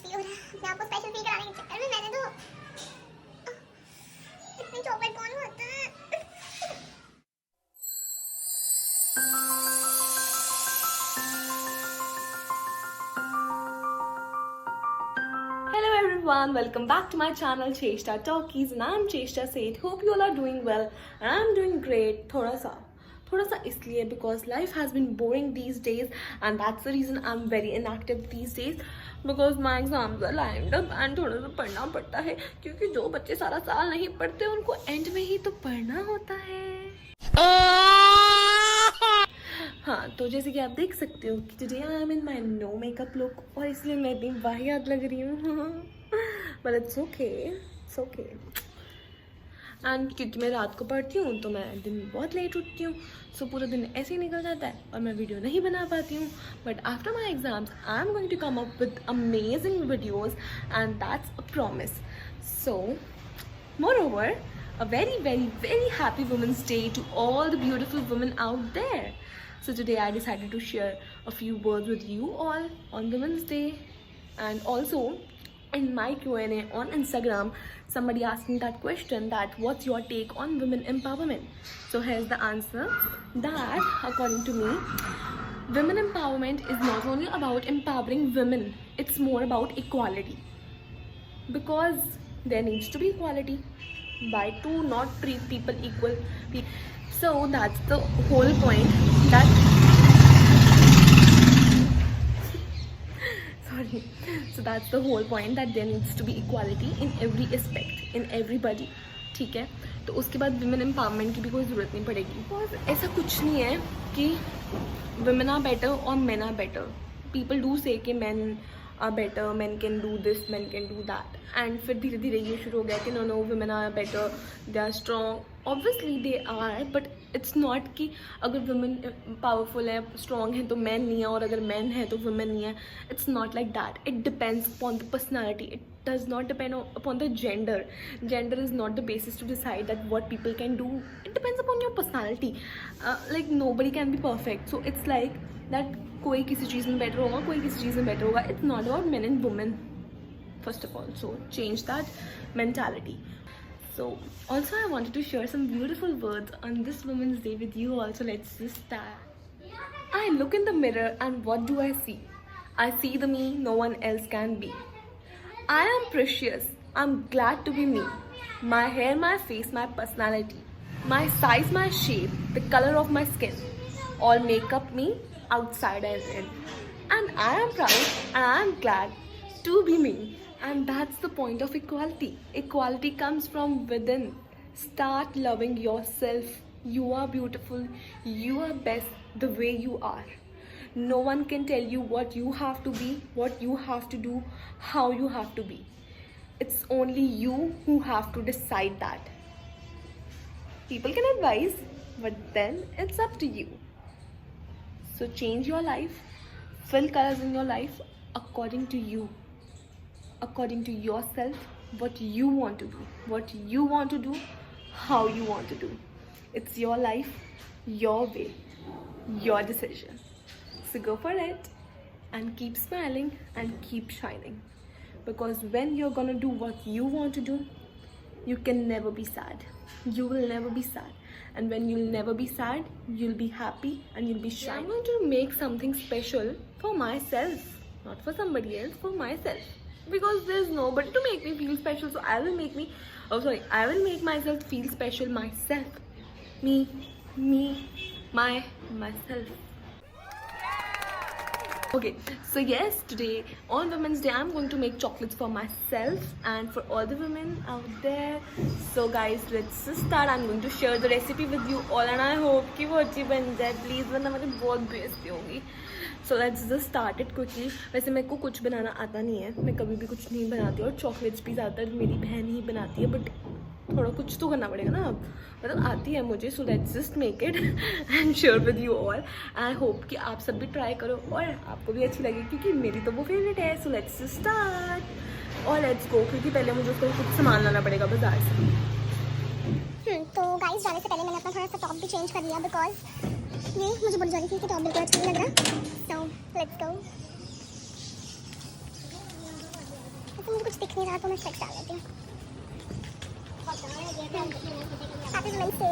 Fresh feel हो रहा है। अपने आप को स्पेशल फील कराने के चक्कर में मैंने तो इतनी चॉकलेट कौन खाता है। Hello everyone, welcome back to my channel Cheshta Talkies and I'm Cheshta Said. Hope you all are doing well and I'm doing great. थोड़ा सा इसलिए because life has been boring these days and that's the reason I'm very inactive these days because my exams are lined up and थोड़ा सा पढ़ना पड़ता है क्योंकि जो बच्चे सारा साल नहीं पढ़ते उनको एंड में ही तो पढ़ना होता है। हाँ, तो जैसे कि आप देख सकते हो कि today I am in my no makeup look और इसलिए मैं इतनी वाहियात लग रही हूँ but it's okay, it's okay. And क्योंकि मैं रात को पढ़ती हूँ तो मैं दिन में बहुत लेट उठती हूँ, सो पूरा दिन ऐसे ही निकल जाता है और मैं वीडियो नहीं बना पाती हूँ। But after my exams I am going to come up with amazing videos and that's a promise. So moreover, a very very very happy Women's Day to all the beautiful women out there. So today I decided to share a few words with you all on Women's Day. And also in my Q&A on Instagram, somebody asked me that question that what's your take on women empowerment. So here's the answer, that according to me, women empowerment is not only about empowering women, it's more about equality. Because there needs to be equality. Why to not treat people equal? So that's the whole point, that sorry, so that's the whole point, that there needs to be equality in every aspect, in everybody. ठीक है, तो उसके बाद women empowerment की भी कोई ज़रूरत नहीं पड़ेगी। और ऐसा कुछ नहीं है कि women are better or men are better. People do say कि men are better, men can do this, men can do that, and फिर धीरे धीरे ये शुरू हो गया कि no women are better, they are strong. Obviously they are, but it's not कि अगर women powerful है, strong है तो men नहीं है, और अगर men है तो women नहीं है. It's not like that. It depends upon the personality. It does not depend upon the gender. Gender is not the basis to decide that what people can do. It depends upon your personality. Like nobody can be perfect. So it's like that कोई किसी चीज़ में better होगा, कोई किसी चीज़ में better होगा. It's not about men and women first of all. So change that mentality. So also I wanted to share some beautiful words on this Women's Day with you all. So let's just start. I look in the mirror and what do I see? I see the me no one else can be. I am precious. I'm glad to be me. My hair, my face, my personality. My size, my shape, the color of my skin. All make up me outside and in. And I am proud and I am glad to be me. And that's the point of equality. Equality comes from within. Start loving yourself. You are beautiful. You are best the way you are. No one can tell you what you have to be, what you have to do, how you have to be. It's only you who have to decide that. People can advise, but then it's up to you. So change your life, fill colors in your life according to you, according to yourself, what you want to do, what you want to do, how you want to do. It's your life, your way, your decision. So go for it and keep smiling and keep shining. Because when you're gonna do what you want to do, you can never be sad. You will never be sad. And when you'll never be sad, you'll be happy and you'll be shining. I'm going to make something special for myself, not for somebody else, for myself. Because there's nobody to make me feel special, so I will make myself feel special myself. Myself. Okay, so yes, today on Women's Day I'm going to make chocolates for myself and for all the women out there. So guys, let's just start. I'm going to share the recipe with you all and I hope कि वो अच्छी बन जाए please, वरना मुझे बहुत बेइज्जती होगी. So let's just start it quickly. वैसे मेरे को कुछ बनाना आता नहीं है, मैं कभी भी कुछ नहीं बनाती और चॉकलेट्स भी ज़्यादातर मेरी बहन ही बनाती है, बट थोड़ा कुछ तो करना पड़ेगा ना, मतलब आती है मुझे. सो let's just make it and share with you all. I hope कि आप सब भी ट्राई करो और आपको भी अच्छी लगे क्योंकि मेरी तो वो फेवरेट है. सो लेट्स जस्ट स्टार्ट और लेट्स गो, क्योंकि पहले मुझे उसको कुछ सामान लाना पड़ेगा बाजार से. तो गाइस जाने से पहले मैंने अपना थोड़ा सा टॉप भी चेंज कर लिया बिकॉज ये मुझे बहुत जल्दी थी कि टॉप बिल्कुल अच्छा नहीं लग रहा. So let's go. मुझे कुछ दिख नहीं रहा तो मैं स्पेक्स डाल लेती हूँ। Happy women's day.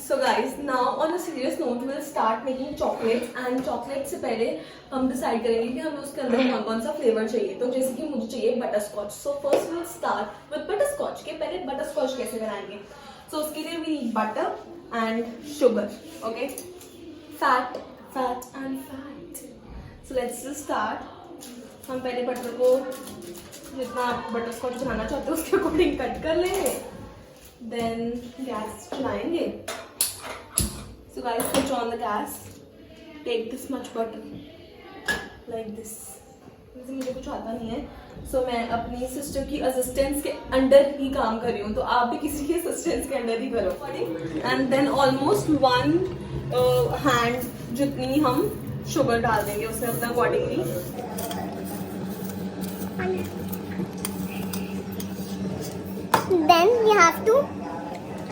So guys, now on a serious note, we'll start making chocolates and chocolates से पहले हम decide करेंगे कि हमें उसके अंदर कौन कौन सा फ्लेवर चाहिए। तो जैसे कि मुझे चाहिए butterscotch. So first we'll start with butterscotch। के पहले बटरस्कॉच कैसे बनाएंगे? So उसके लिए we need butter and sugar, okay? Fat, fat and fat. So let's just start. हम पहले बटर को जितना बटरस्कॉच बनाना चाहते हैं उसके अकॉर्डिंग कट कर लेंगे। Then गैस चलाएंगे। So guys, switch on the gas. Take this much butter, like this. वैसे मुझे कुछ आता नहीं है, so मैं अपनी सिस्टर की असिस्टेंस के अंडर ही काम कर रही हूँ, तो आप भी किसी के असिस्टेंस के अंडर ही करो। And then almost 1 hand जितनी हम शुगर डाल देंगे उसमें अपना accordingly. Then we have to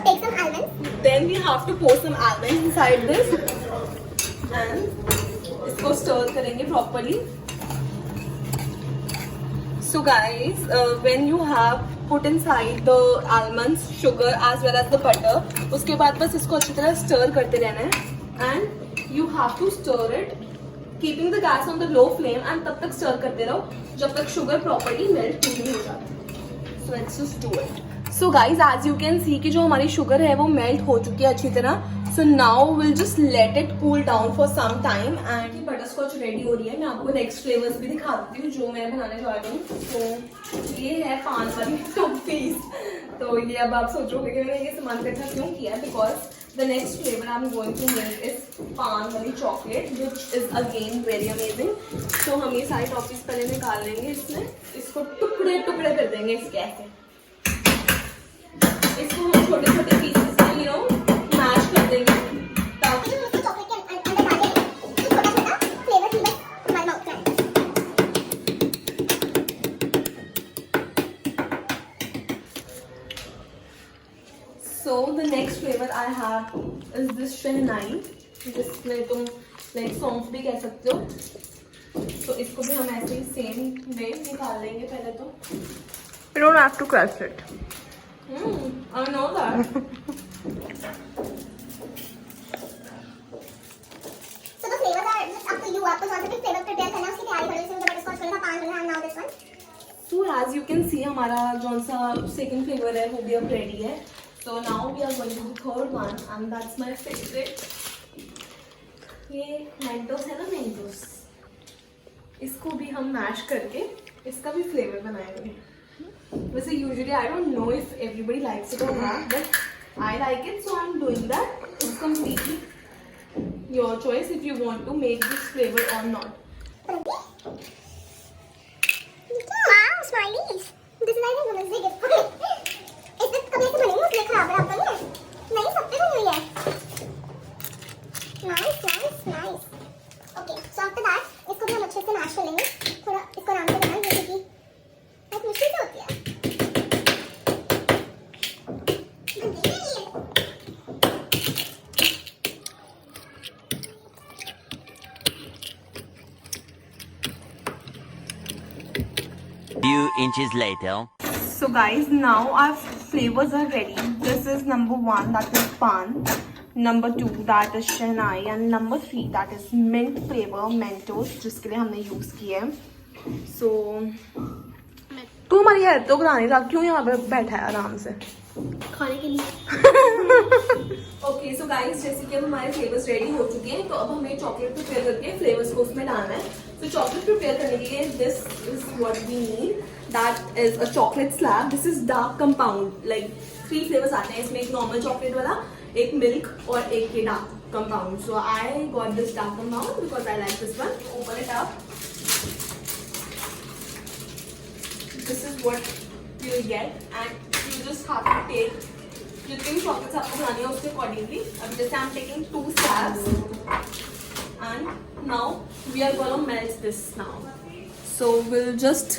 take some almonds. Then we have to pour some almonds inside this and इसको stir करेंगे properly. So guys, when you have put inside the almonds, sugar as well as the butter, उसके बाद बस इसको अच्छी तरह stir करते रहना है and you have to stir it keeping the gas on the low flame and तब तक stir करते रहो जब तक sugar properly melt नहीं हो जाती। So let's just do it. So guys, as you can see कि जो हमारी शुगर है वो मेल्ट हो चुकी है अच्छी तरह। So now we'll just let it cool down for some time and butterscotch ready हो रही है। मैं आपको नेक्स्ट फ्लेवर्स भी दिखा देती हूँ जो मैं बनाने जा रही हूँ। तो ये है पान वाली टॉफीज। तो ये अब आप सोचोगे कि मैंने ये सामान इकट्ठा क्यों किया, because the next flavour I am going to make is paan वाली chocolate which is again very amazing. तो हम ये सारी टॉफीज पहले निकाल लेंगे, इसमें इसको टुकड़े टुकड़े कर देंगे इसके ऐसे। इसको हम छोटे छोटे पीसेस में मैश कर देंगे ताकि चॉकलेट के अंदर डालेंगे तो छोटा छोटा फ्लेवर भी बस हमारे माउथ में आए। So the next flavor I have is this शहनाई, जिसमें तुम लाइक सौंफ भी कह सकते हो। तो इसको भी हम ऐसे ही सेम वे निकाल लेंगे पहले तो। You don't have to crush it. I know that. So the flavors are just up to you. आपको कौन सा भी फ्लेवर प्रिपेयर करना है उसकी तैयारी करो। जैसे मुझे बटरस्कॉच करना था, पान करना है, now this one. So as you can see हमारा जो सा सेकंड फ्लेवर है वो भी अब रेडी है। So now we are going to the third one and that's my favorite. ये मेंटोस है ना, मेंटोस। इसको भी हम मैश करके इसका भी फ्लेवर बनाएंगे। वैसे usually I don't know if everybody likes it or not, but I like it, so I am doing that. It's completely your choice if you want to make this flavour or not. Wow, smileys. This is I think Women's Day gift. इसमें कभी ऐसे बनेंगे उसमें खराब है आपका नहीं है? नहीं, सब पे बनी हुई है। Nice, nice, nice. Okay, so after that इसको भी हम अच्छे से मैश कर लेंगे। थोड़ा इसको आराम से बनाएं जैसे कि बहुत मुश्किल से होती है। Few inches later. So guys, now our flavors are ready. This is number 1, that is pan. Number 2, that is shehnai, and number 3, that is mint flavor Mentos, जिसके लिए हमने यूज किया है। So तू हमारी हेल्प तो करा नहीं रहा, क्यों यहाँ पे बैठा है आराम से खाने के लिए। ओके सो गाइस, जैसे कि अब हमारे फ्लेवर्स रेडी हो चुके हैं, तो अब हमें चॉकलेट प्रिपेयर करके फ्लेवर्स को उसमें डालना है। तो चॉकलेट प्रिपेयर करने के लिए this is what we need, that is a chocolate slab. This is dark compound, like 3 flavours आते हैं इसमें, एक नॉर्मल चॉकलेट वाला, एक मिल्क और एक ये dark compound. So I got this dark compound because I like this one. Open it up, this is what you will get, and you just have to take जितने भी chocolates आपको बनानी है उसके अकॉर्डिंगली. अभी जैसे I am taking 2 slabs and now we are gonna melt this now. So we'll just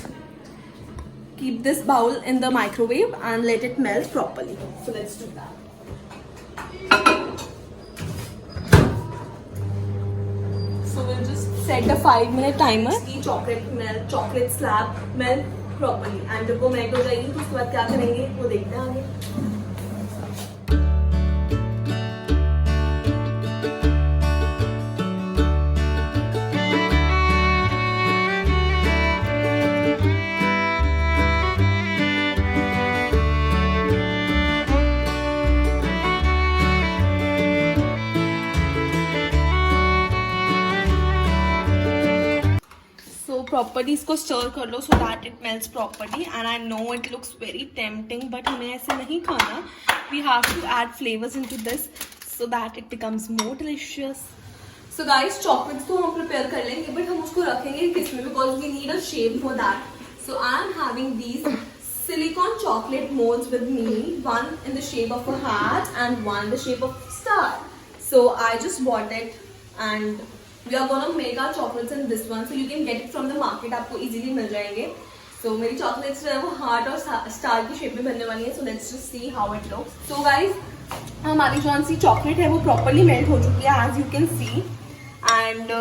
keep this bowl in the microwave and let it melt properly. So let's do that. So we'll just set a 5-minute timer. की chocolate slab melt properly. And जब वो melt हो जाएगी तो उसके बाद क्या करेंगे वो देखते हैं आगे. प्रॉपर्ली इसको स्टर कर लो so that it melts properly. And I know it looks very tempting but हमें ऐसे नहीं खाना. We have to add flavours into this so that it becomes more delicious. So guys chocolates तो हम prepare कर लेंगे बट हम उसको रखेंगे किसमें because we need a shape for that. So I am having these silicone chocolate molds with me, one in the shape of a heart and one in the shape of star. So I just bought it and we are gonna make our chocolates in this one. So you can get it from the market, आपको easily मिल जाएंगे. So मेरी chocolates जो है वो heart और star की shape में बनने वाली है. So let's just see how it looks. So guys हमारी जो सी chocolate है वो properly melt हो चुकी है as you can see. And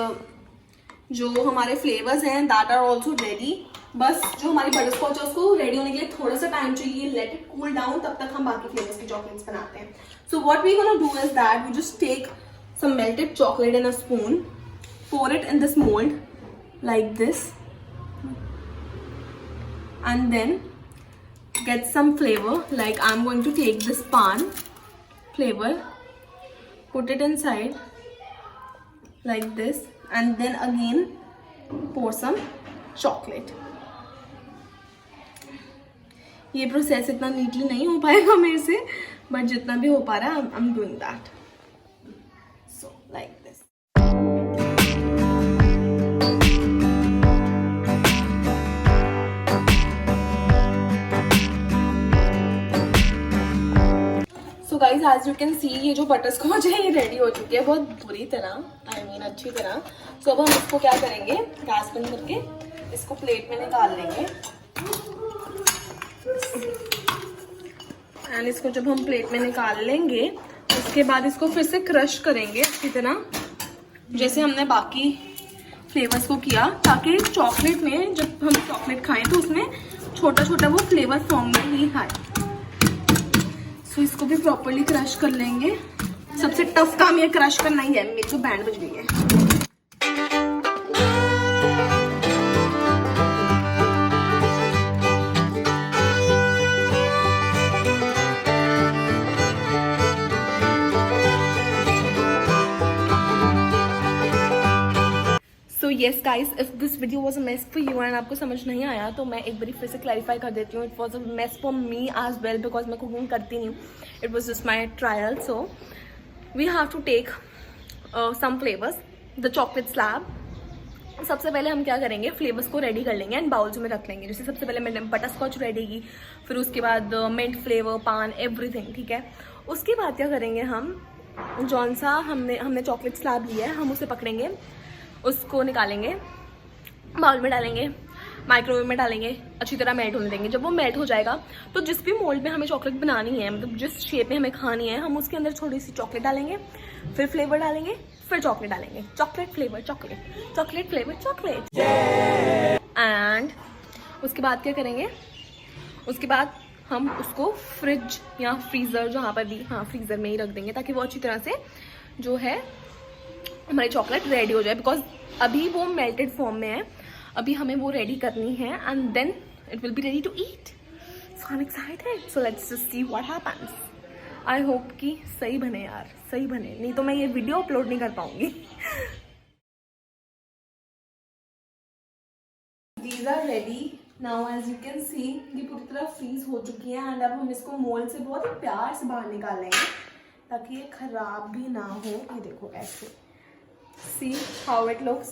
जो हमारे flavors हैं that are also ready. बस जो हमारी बटरस्कॉच है उसको रेडी होने के लिए थोड़ा सा टाइम चाहिए. लेट इट कूल डाउन, तब तक हम बाकी फ्लेवर्स की चॉकलेट्स बनाते हैं. So what we gonna do is that we just take some melted chocolate in a spoon, pour it in this mold like this and then get some flavor. Like I'm going to take this pan flavor, put it inside like this and then again pour some chocolate. ये process इतना neatly नहीं हो पाएगा मेरे से but जितना भी हो पा रहा है I'm doing that. So like this. So guys as you can see ये जो बटरस्कॉच है ये रेडी हो चुकी है बहुत बुरी तरह, I mean अच्छी तरह. So अब हम इसको क्या करेंगे गैस बंद करके इसको प्लेट में निकाल लेंगे. एंड इसको जब हम प्लेट में निकाल लेंगे उसके बाद इसको फिर से क्रश करेंगे अच्छी तरह जैसे हमने बाकी फ्लेवर्स को किया, ताकि चॉकलेट में जब हम चॉकलेट खाएं तो उसमें छोटा छोटा वो फ्लेवर फॉर्म में ही आए. सो इसको भी प्रॉपर्ली क्रश कर लेंगे. सबसे टफ काम ये क्रश करना ही है. मेरी तो बैंड बज गई है. Yes guys if this video was a mess for you and आपको समझ नहीं आया तो मैं एक बार फिर से क्लैरिफाई कर देती हूँ. It was a mess for me as well because मैं कुकिंग करती नहीं हूँ. It was just my trial. So we have to take some flavours. The chocolate slab. सबसे पहले हम क्या करेंगे फ्लेवर्स को रेडी कर लेंगे एंड बाउल्स में रख लेंगे. जैसे सबसे पहले मैंने बटरस्कॉच रेडी की, फिर उसके बाद मिंट फ्लेवर, पान, एवरीथिंग. ठीक है. उसके बाद क्या करेंगे हम जौन सा हमने चॉकलेट स्लैब लिया है हम उसे पकड़ेंगे, उसको निकालेंगे, बाउल में डालेंगे, माइक्रोवेव में डालेंगे, अच्छी तरह मेल्ट होने देंगे. जब वो मेल्ट हो जाएगा तो जिस भी मोल्ड में हमें चॉकलेट बनानी है, मतलब जिस शेप में हमें खानी है, हम उसके अंदर थोड़ी सी चॉकलेट डालेंगे, फिर फ्लेवर डालेंगे, फिर चॉकलेट डालेंगे. Chocolate flavour chocolate, chocolate flavour chocolate. And उसके बाद क्या करेंगे, उसके बाद हम उसको फ्रिज या फ्रीज़र जहाँ पर भी, हाँ फ्रीज़र में ही रख देंगे ताकि वो अच्छी तरह से जो है हमारी चॉकलेट रेडी हो जाए. बिकॉज अभी वो मेल्टेड फॉर्म में है, अभी हमें वो रेडी करनी है and then it will be ready to eat. So I am excited. So let's just see what happens. I hope कि सही बने यार, सही बने, नहीं तो मैं ये वीडियो अपलोड नहीं कर पाऊंगी. These are ready now. As you can see ये पूरी तरह फ्रीज हो चुकी है एंड अब हम इसको मोल्ड से बहुत ही प्यार से बाहर निकाल लेंगे ताकि ये खराब भी ना हो. ये देखो ऐसे. See how it looks.